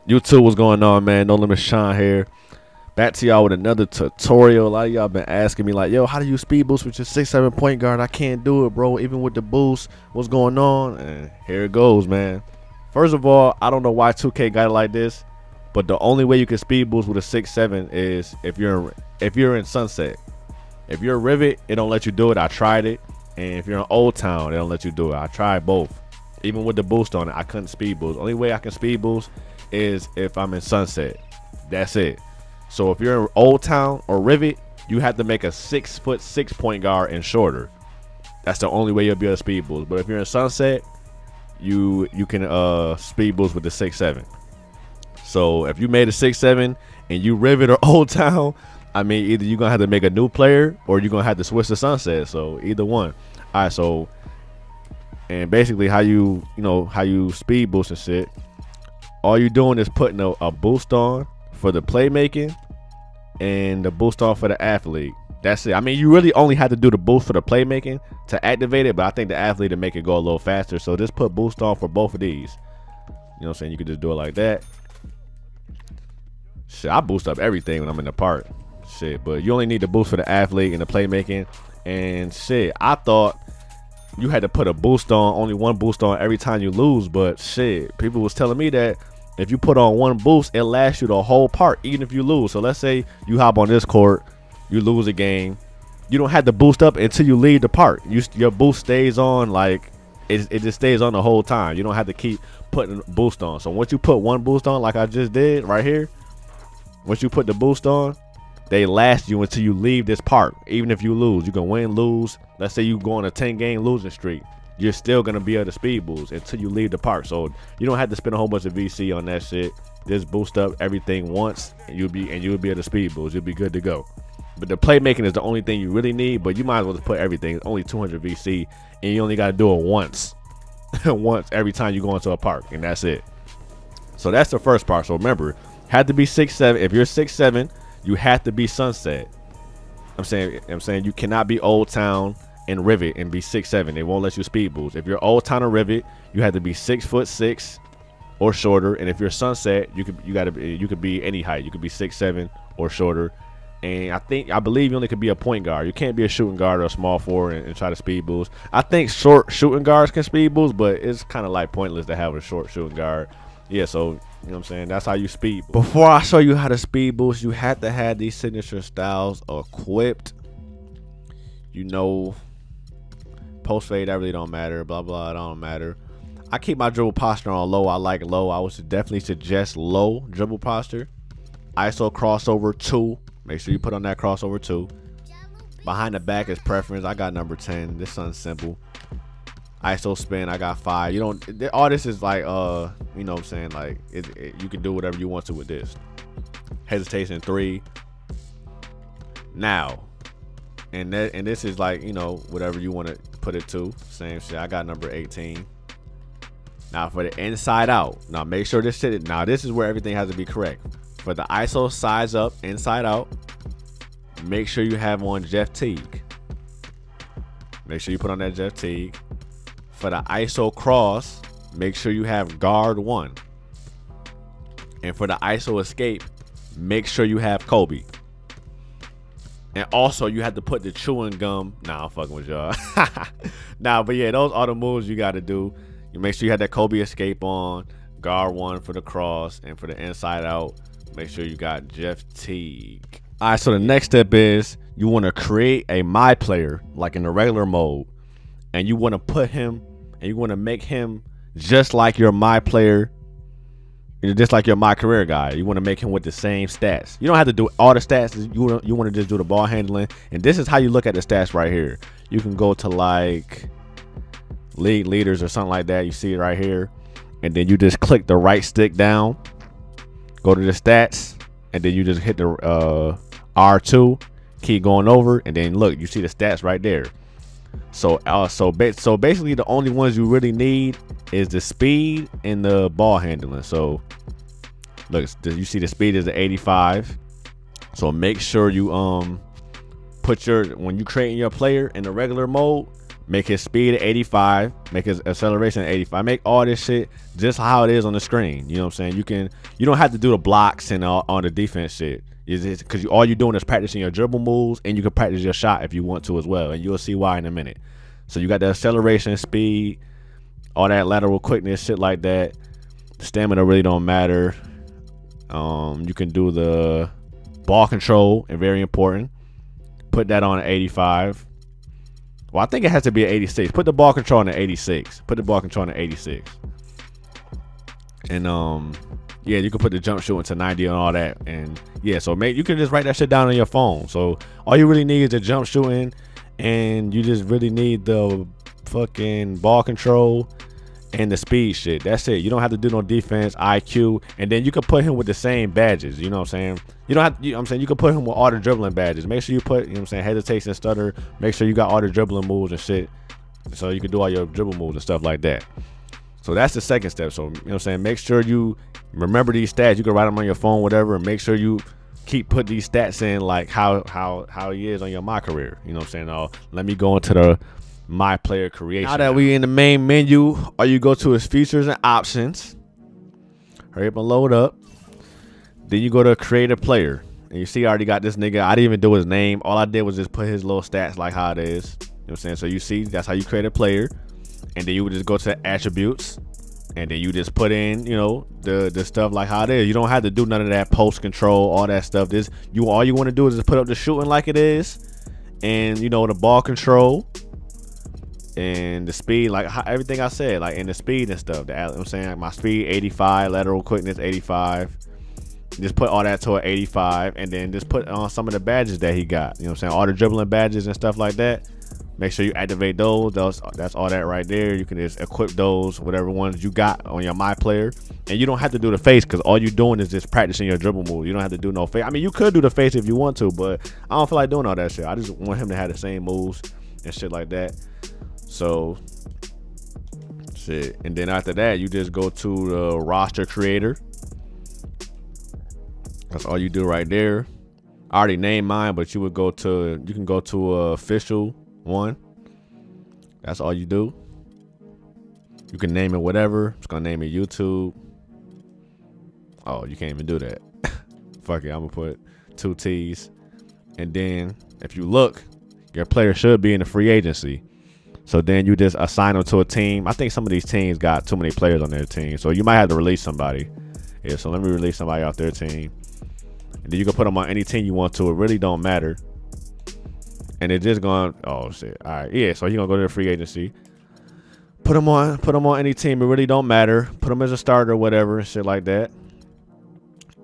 YouTube, what's going on, man? NoLimitShawn here. Back to y'all with another tutorial. A lot of y'all been asking me like, yo, how do you speed boost with your 6'7" point guard? I can't do it, bro. Even with the boost, what's going on? And here it goes, man. First of all, I don't know why 2K got it like this, but the only way you can speed boost with a 6'7" is if you're in Sunset. If you're Rivet, it don't let you do it. I tried it. And if you're in Old Town, it don't let you do it. I tried both. Even with the boost on it, I couldn't speed boost. Only way I can speed boost is if I'm in Sunset. That's it. So if you're in Old Town or Rivet, you have to make a 6'6" point guard and shorter. That's the only way you'll be able to speed boost. But if you're in Sunset, you can speed boost with the 6'7". So if you made a 6'7" and you Rivet or Old Town, I mean, either you're gonna have to make a new player or you're gonna have to switch to Sunset. So either one. All right, so and basically how you speed boost and shit, all you doing is putting a boost on for the playmaking and the boost on for the athlete. That's it. I mean, you really only have to do the boost for the playmaking to activate it, but I think the athlete to make it go a little faster. So just put boost on for both of these. You know what I'm saying? You could just do it like that. Shit, I boost up everything when I'm in the park. Shit, but you only need the boost for the athlete and the playmaking. And shit, I thought you had to put a boost on, only one boost on every time you lose, but shit, people was telling me that if you put on one boost, it lasts you the whole part, even if you lose. So let's say you hop on this court, you lose a game, you don't have to boost up until you leave the park. Your boost stays on, like it just stays on the whole time. You don't have to keep putting boost on. So once you put one boost on, like I just did right here, once you put the boost on, they last you until you leave this park. Even if you lose, you can win, lose. Let's say you go on a 10-game losing streak, you're still gonna be able to speed boost until you leave the park. So you don't have to spend a whole bunch of VC on that shit. Just boost up everything once, and you'll be able to speed boost. You'll be good to go. But the playmaking is the only thing you really need. But you might as well just put everything. It's only 200 VC, and you only gotta do it once, once every time you go into a park, and that's it. So that's the first part. So remember, had to be 6'7". If you're 6'7", you have to be Sunset. I'm saying you cannot be Old Town and Rivet and be 6'7". They won't let you speed boost. If you're Old Town or Rivet, you have to be 6'6" or shorter. And if you're Sunset, you could be any height. You could be 6'7" or shorter. And I believe you only could be a point guard. You can't be a shooting guard or a small forward and try to speed boost. I think short shooting guards can speed boost, but it's kind of like pointless to have a short shooting guard. Yeah, so you know what I'm saying, that's how you speed boost. Before I show you how to speed boost, you have to have these signature styles equipped. You know, post fade, that really don't matter. Blah blah, it don't matter. I keep my dribble posture on low. I like low. I would definitely suggest low dribble posture. ISO crossover 2. Make sure you put on that crossover 2. Behind the back is preference. I got number 10. This one's simple. ISO spin, I got 5. You don't, all this is like you know what I'm saying, like you can do whatever you want to with this. Hesitation 3. Now, and this is like, you know, whatever you want to put it to. Same shit. I got number 18. Now for the inside out, now make sure this shit, now this is where everything has to be correct. For the ISO size up, inside out, make sure you have on Jeff Teague. Make sure you put on that Jeff Teague. For the ISO cross, make sure you have guard 1. And for the ISO escape, make sure you have Kobe. And also you have to put the chewing gum. Nah, I'm fucking with y'all. Nah, but yeah, those are the moves you got to do. You make sure you have that Kobe escape on, guard 1 for the cross, and for the inside out, make sure you got Jeff Teague. All right, so the next step is you want to create a my player like in the regular mode. And you want to put him, and you want to make him just like your my player, just like your my career guy. You want to make him with the same stats. You don't have to do all the stats. You want to just do the ball handling. And this is how you look at the stats right here. You can go to like league leaders or something like that. You see it right here. And then you just click the right stick down, go to the stats, and then you just hit the R2, keep going over, and then look, you see the stats right there. So basically the only ones you really need is the speed and the ball handling. So look, you see the speed is the 85. So make sure you put your, when you creating your player in the regular mode, make his speed at 85, make his acceleration at 85, make all this shit just how it is on the screen. You know what I'm saying? You don't have to do the blocks and all on the defense shit. Is because all you're doing is practicing your dribble moves, and you can practice your shot if you want to as well, and you'll see why in a minute. So you got the acceleration, speed, all that lateral quickness, shit like that. Stamina really don't matter. You can do the ball control, and very important. Put that on 85. Well, I think it has to be an 86. Put the ball control on an 86. Put the ball control on an 86. And yeah, you can put the jump shooting to 90 and all that. And yeah, so you can just write that shit down on your phone. So all you really need is the jump shooting, and you just really need the fucking ball control and the speed shit. That's it. You don't have to do no defense, IQ, and then you can put him with the same badges. You know what I'm saying? You don't have to, you know what I'm saying? You can put him with all the dribbling badges. Make sure you put, you know what I'm saying, hesitation, stutter. Make sure you got all the dribbling moves and shit, so you can do all your dribble moves and stuff like that. So that's the second step. So, you know what I'm saying, make sure you remember these stats. You can write them on your phone, whatever, and make sure you keep put these stats in, like how he is on your My Career. You know what I'm saying? Oh, let me go into the My Player creation. Now that we in the main menu, or you go to his features and options, hurry up and load up. Then you go to create a player, and you see I already got this nigga. I didn't even do his name. All I did was just put his little stats like how it is. You know what I'm saying? So you see that's how you create a player. And then you would just go to attributes, and then you just put in, you know, the stuff like how it is. You don't have to do none of that post control, all that stuff. All you want to do is just put up the shooting like it is, and you know, the ball control and the speed, like everything I said, like, and the speed and stuff. You know what I'm saying, like my speed 85, lateral quickness 85. Just put all that to an 85, and then just put on some of the badges that he got. You know what I'm saying, all the dribbling badges and stuff like that. Make sure you activate those. That's all that right there. You can just equip those, whatever ones you got on your My Player. And you don't have to do the face, because all you're doing is just practicing your dribble move. You don't have to do no face. I mean, you could do the face if you want to, but I don't feel like doing all that shit. I just want him to have the same moves and shit like that. So, shit. And then after that, you just go to the roster creator. That's all you do right there. I already named mine, but you can go to official one. That's all you do. You can name it whatever. It's gonna name it YouTube. Oh, you can't even do that. Fuck it, I'm gonna put 2 T's. And then if you look, your player should be in the free agency. So then you just assign them to a team. I think some of these teams got too many players on their team, so you might have to release somebody. Yeah, so let me release somebody off their team. And then you can put them on any team you want to. It really don't matter. And it's just going, oh shit. All right, yeah. So you're gonna go to the free agency. Put them on any team. It really don't matter. Put them as a starter or whatever, shit like that.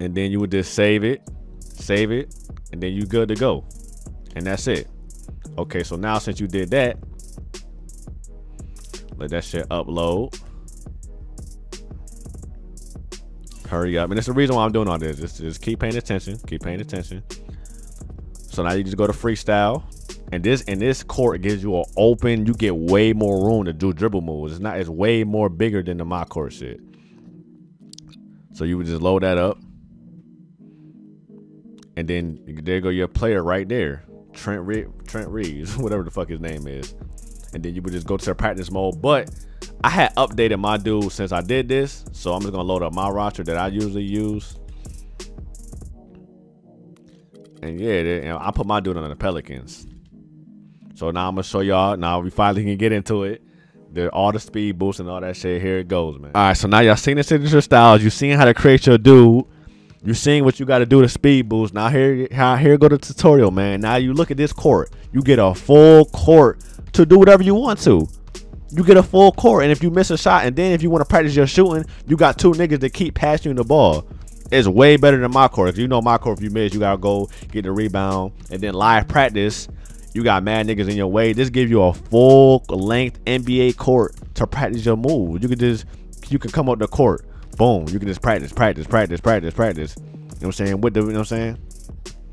And then you would just save it, and then you good to go. And that's it. Okay, so now since you did that, let that shit upload. Hurry up. And it's the reason why I'm doing all this. Just keep paying attention. Keep paying attention. So now you just go to freestyle. And this court gives you an open, you get way more room to do dribble moves. It's way more bigger than the My Court shit. So you would just load that up. And then there go your player right there. Trent Reeves, whatever the fuck his name is. And then you would just go to the practice mode. But I had updated my dude since I did this. So I'm just gonna load up my roster that I usually use. And yeah, I put my dude on the Pelicans. So now I'm gonna show y'all. Now we finally can get into it. All the speed boosts and all that shit. Here it goes, man. All right, so now y'all seen the signature styles. You seen how to create your dude. You seeing what you got to do to speed boost. Now here go the tutorial, man. Now you look at this court. You get a full court to do whatever you want to. You get a full court, and if you miss a shot, and then if you want to practice your shooting, you got 2 niggas that keep passing you the ball. It's way better than My Court. If you know My Court, if you miss, you gotta go get the rebound, and then live practice. You got mad niggas in your way. This gives you a full length NBA court to practice your move. You can come up the court. Boom. You can just practice. You know what I'm saying? You know what I'm saying?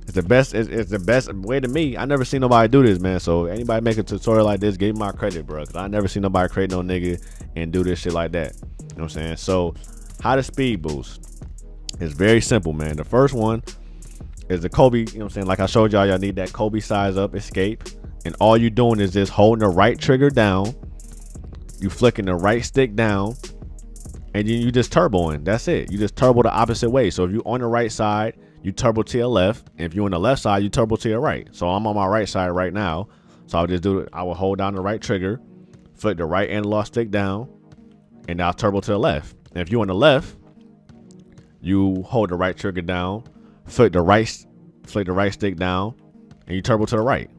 It's the best way to me. I never seen nobody do this, man. So anybody make a tutorial like this, give me my credit, bro. Cause I never seen nobody create no nigga and do this shit like that. You know what I'm saying? So how to speed boost? It's very simple, man. The first one is the Kobe, you know what I'm saying? Like I showed y'all need that Kobe size up escape. And all you doing is just holding the right trigger down, you flicking the right stick down, and then you just turboing. That's it. You just turbo the opposite way. So if you're on the right side, you turbo to your left. And if you're on the left side, you turbo to your right. So I'm on my right side right now. So I'll just do it. I will hold down the right trigger, flick the right analog stick down, and I'll turbo to the left. And if you're on the left, you hold the right trigger down, flick the right stick down, and you turbo to the right.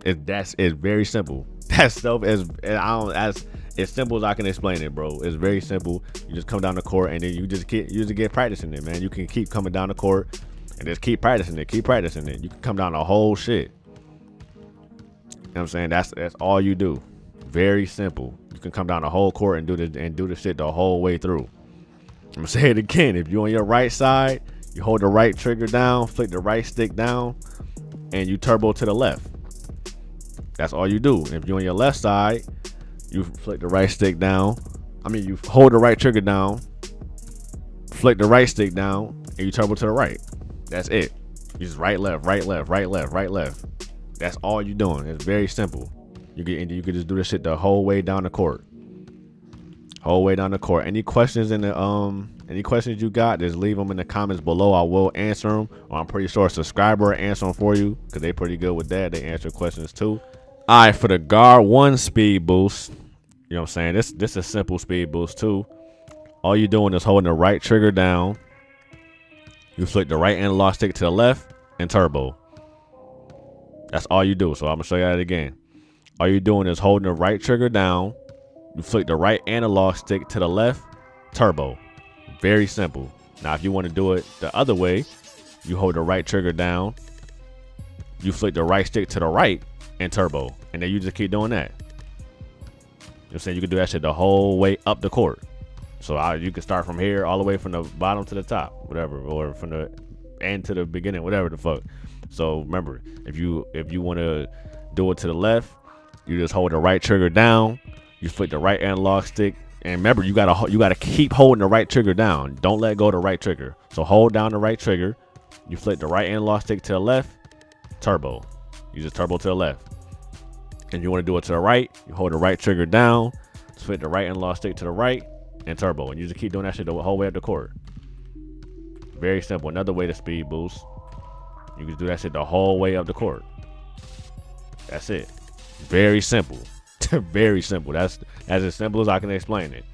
It's very simple. That's so as simple as I can explain it, bro. It's very simple. You just come down the court and then you just get practicing it, man. You can keep coming down the court and just keep practicing it. Keep practicing it. You can come down the whole shit. You know what I'm saying? That's all you do. Very simple. You can come down the whole court and do the shit the whole way through. I'm gonna say it again. If you're on your right side, you hold the right trigger down, flick the right stick down, and you turbo to the left. That's all you do. If you're on your left side, you flick the right stick down. You hold the right trigger down, flick the right stick down, and you turbo to the right. That's it. You just right, left, right, left, right, left, right, left. That's all you're doing. It's very simple. You can just do this shit the whole way down the court. Whole way down the court. Any questions any questions you got, just leave them in the comments below. I will answer them. Or I'm pretty sure a subscriber will answer them for you because they pretty good with that. They answer questions too. All right, for the guard 1 speed boost, you know what I'm saying? This is a simple speed boost too. All you're doing is holding the right trigger down. You flick the right analog stick to the left and turbo. That's all you do. So I'm gonna show you that again. All you're doing is holding the right trigger down. You flick the right analog stick to the left, turbo. Very simple. Now, if you want to do it the other way, you hold the right trigger down, you flick the right stick to the right, and turbo. And then you just keep doing that. You know what I'm saying? You can do that shit the whole way up the court. So you can start from here all the way from the bottom to the top, whatever, or from the end to the beginning, whatever the fuck. So remember, if you want to do it to the left, you just hold the right trigger down, you flick the right analog stick, and remember, you gotta keep holding the right trigger down. Don't let go of the right trigger. So hold down the right trigger, you flick the right analog stick to the left, turbo. You just turbo to the left. And you want to do it to the right, you hold the right trigger down, flick the right analog stick to the right, and turbo. And you just keep doing that shit the whole way up the court. Very simple. Another way to speed boost. You can do that shit the whole way up the court. That's it. Very simple. Very simple. That's as simple as I can explain it.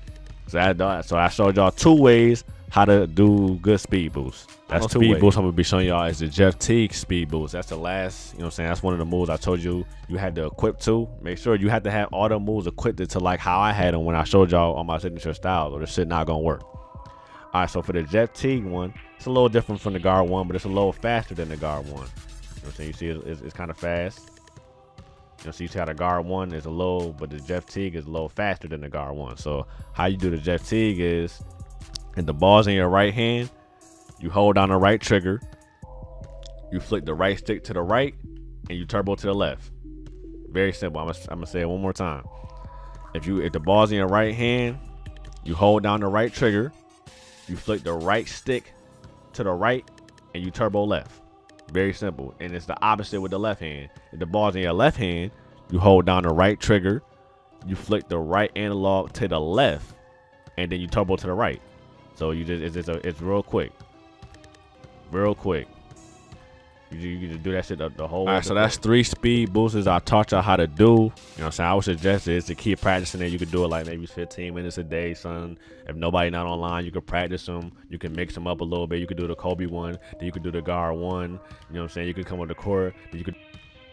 So I showed y'all 2 ways how to do good speed boosts. That's 2 speed boosts I'm gonna be showing y'all is the Jeff Teague speed boost. That's the last, you know what I'm saying? That's one of the moves I told you had to equip to. Make sure you have to have all the moves equipped to like how I had them when I showed y'all on my signature style, or the shit not gonna work. All right, so for the Jeff Teague one, it's a little different from the guard one, but it's a little faster than the guard one. You know what I'm saying? You see it's kind of fast. You know, so you see how the guard one is a little, but the Jeff Teague is a little faster than the guard one. So how you do the Jeff Teague is, and the ball's in your right hand, you hold down the right trigger, you flick the right stick to the right, and you turbo to the left. Very simple. I'm gonna say it one more time. If the ball's in your right hand, you hold down the right trigger, you flick the right stick to the right, and you turbo left. Very simple. And it's the opposite with the left hand. If the ball's in your left hand, you hold down the right trigger, you flick the right analog to the left, and then you turbo to the right. So it's real quick. Real quick. You just do that shit the whole way. All right, so that's 3 speed boosters I taught y'all how to do. You know what I'm saying? I would suggest is to keep practicing it. You could do it like maybe 15 minutes a day, son. If nobody not online, you can practice them. You can mix them up a little bit. You could do the Kobe one, then you could do the guard one. You know what I'm saying? You could come on the court, then you could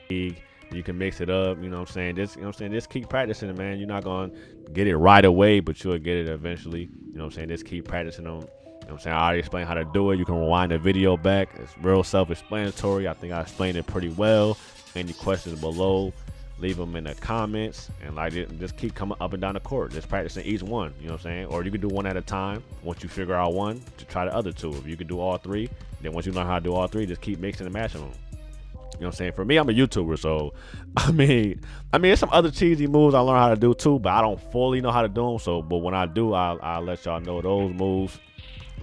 you can mix it up. You know what I'm saying? Just keep practicing it, man. You're not gonna get it right away, but you'll get it eventually. You know what I'm saying? Just keep practicing them. You know what I'm saying? I already explained how to do it. You can rewind the video back. It's real self-explanatory. I think I explained it pretty well. Any questions below, leave them in the comments. And just keep coming up and down the court. Just practicing each one. You know what I'm saying? Or you can do one at a time. Once you figure out one, to try the other 2. If you can do all 3, then once you learn how to do all 3, just keep mixing and matching them. You know what I'm saying? For me, I'm a YouTuber, so I mean, there's some other cheesy moves I learned how to do too, but I don't fully know how to do them. So, but when I do, I'll let y'all know those moves.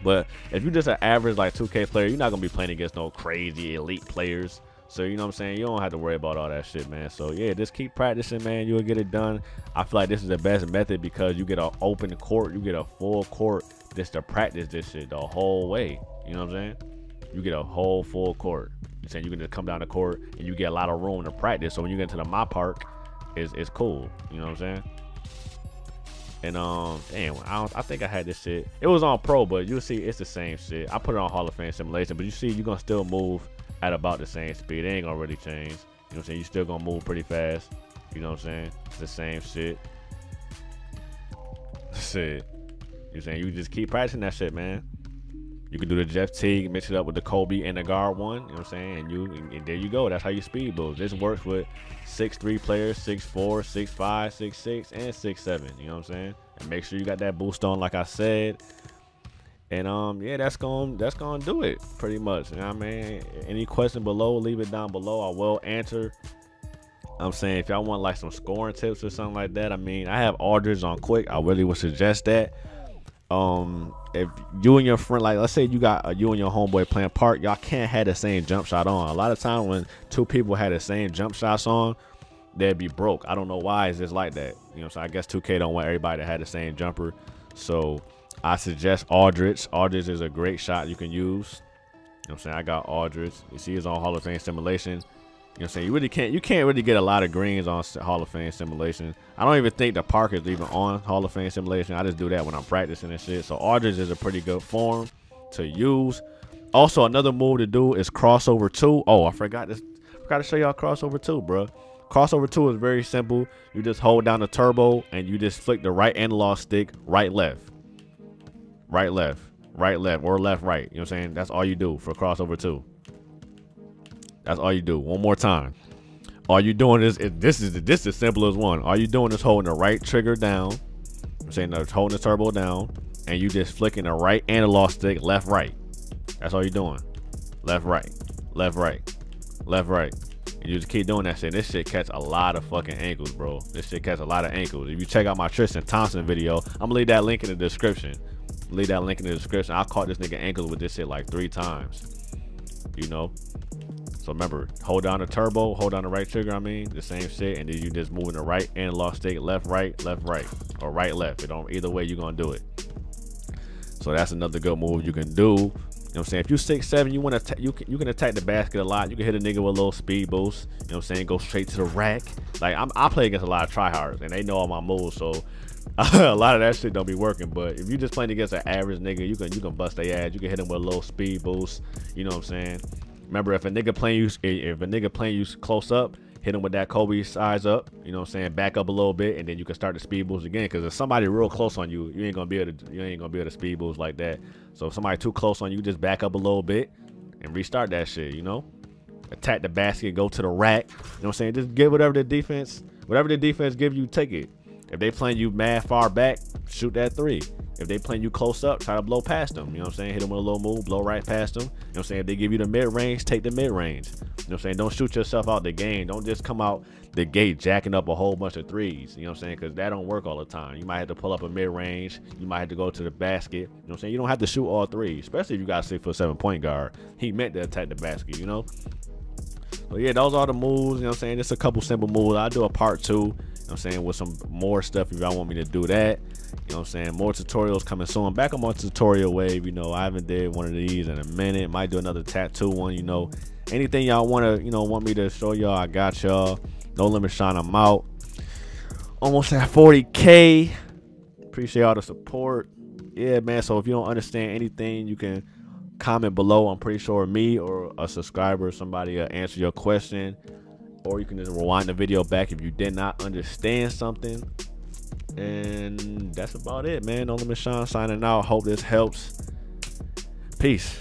But if you're just an average like 2K player, you're not gonna be playing against no crazy elite players. So, you know what I'm saying? You don't have to worry about all that shit, man. So, yeah, just keep practicing, man. You'll get it done. I feel like this is the best method because you get an open court. You get a full court just to practice this shit the whole way. You know what I'm saying? You get a whole full court. You're saying you can just come down the court and you get a lot of room to practice. So, when you get to the My Park, it's cool. You know what I'm saying? And damn, I think I had this shit. It was on Pro, but you'll see it's the same shit. I put it on Hall of Fame simulation, but you see you're gonna still move at about the same speed. It ain't gonna really change. You know what I'm saying? You still gonna move pretty fast. You know what I'm saying? It's the same shit. Shit. You saying you just keep practicing that shit, man. You can do the Jeff Teague, mix it up with the Kobe and the guard one. You know what I'm saying? And there you go. That's how you speed boost. This works with 6'3" players, 6'4", 6'5", 6'6", and 6'7". You know what I'm saying? And make sure you got that boost on, like I said. And yeah, that's gonna do it pretty much. You know what I mean? Any question below, leave it down below. I will answer. I'm saying if y'all want like some scoring tips or something like that, I mean, I have Aldridge on quick. I really would suggest that. If you and your friend, like let's say you got you and your homeboy playing Park, y'all can't have the same jump shot on. A lot of times when two people had the same jump shots on, they'd be broke. I don't know why it's just like that. You know, so I guess 2K don't want everybody to have the same jumper. So I suggest Aldridge. Aldridge is a great shot you can use. You know what I'm saying? I got Aldridge. You see it's on Hall of Fame simulation. You know what I'm saying? You can't really get a lot of greens on Hall of Fame simulation. I don't even think the Park is even on Hall of Fame simulation. I just do that when I'm practicing and shit. So Aldridge is a pretty good form to use. Also, another move to do is crossover 2. Oh, I forgot to show y'all crossover 2, bro. Crossover 2 is very simple. You just hold down the turbo and you just flick the right analog stick, right, left. Right, left. Right, left. Or left, right. You know what I'm saying? That's all you do for crossover 2. That's all you do. One more time. All you doing is this is the simplest one. All you doing is holding the right trigger down. I'm saying holding the turbo down, and you just flicking the right analog stick left, right. That's all you're doing. Left, right, left, right, left, right. And you just keep doing that shit. This shit catch a lot of fucking ankles, bro. This shit catch a lot of ankles. If you check out my Tristan Thompson video, I'm gonna leave that link in the description. Leave that link in the description. I caught this nigga ankles with this shit like 3 times. You know. So remember, hold down the turbo, hold down the right trigger, I mean, the same shit, and then you just moving the right analog stick, left, right, or right, left. It don't, either way you're gonna do it. So that's another good move you can do. You know what I'm saying? If you 6'7", you want to you can attack the basket a lot. You can hit a nigga with a little speed boost. You know what I'm saying? Go straight to the rack. Like I play against a lot of tryhards, and they know all my moves, so a lot of that shit don't be working. But if you just playing against an average nigga, you can bust their ass. You can hit them with a little speed boost. You know what I'm saying? Remember, if a nigga playing you close up, hit him with that Kobe size up. You know what I'm saying? Back up a little bit, and then you can start the speed boost again. Because if somebody real close on you, you ain't gonna be able to speed boost like that. So if somebody too close on you, just back up a little bit and restart that shit. You know, attack the basket, go to the rack. You know what I'm saying? Just get whatever the defense give you, take it. If they playing you mad far back, shoot that 3. If they playing you close up, try to blow past them. You know what I'm saying? Hit them with a little move, blow right past them. You know what I'm saying? If they give you the mid-range, take the mid-range. You know what I'm saying? Don't shoot yourself out the game. Don't just come out the gate jacking up a whole bunch of 3s. You know what I'm saying? Because that don't work all the time. You might have to pull up a mid-range. You might have to go to the basket. You know what I'm saying? You don't have to shoot all 3, especially if you got a 6'7" point guard. He meant to attack the basket, you know? So yeah, those are the moves. You know what I'm saying? Just a couple simple moves. I'll do a part 2. You know what I'm saying, with some more stuff if y'all want me to do that. You know what I'm saying? More tutorials coming soon. Back on my tutorial wave. You know, I haven't did one of these in a minute. Might do another tattoo one. You know, anything y'all want me to show y'all, I got y'all. NoLimitShawn, I'm out. Almost at 40K. Appreciate all the support. Yeah, man. So if you don't understand anything, you can comment below. I'm pretty sure me or a subscriber or somebody will answer your question. Or you can just rewind the video back if you did not understand something. And that's about it, man. NoLimitShawn signing out. Hope this helps. Peace.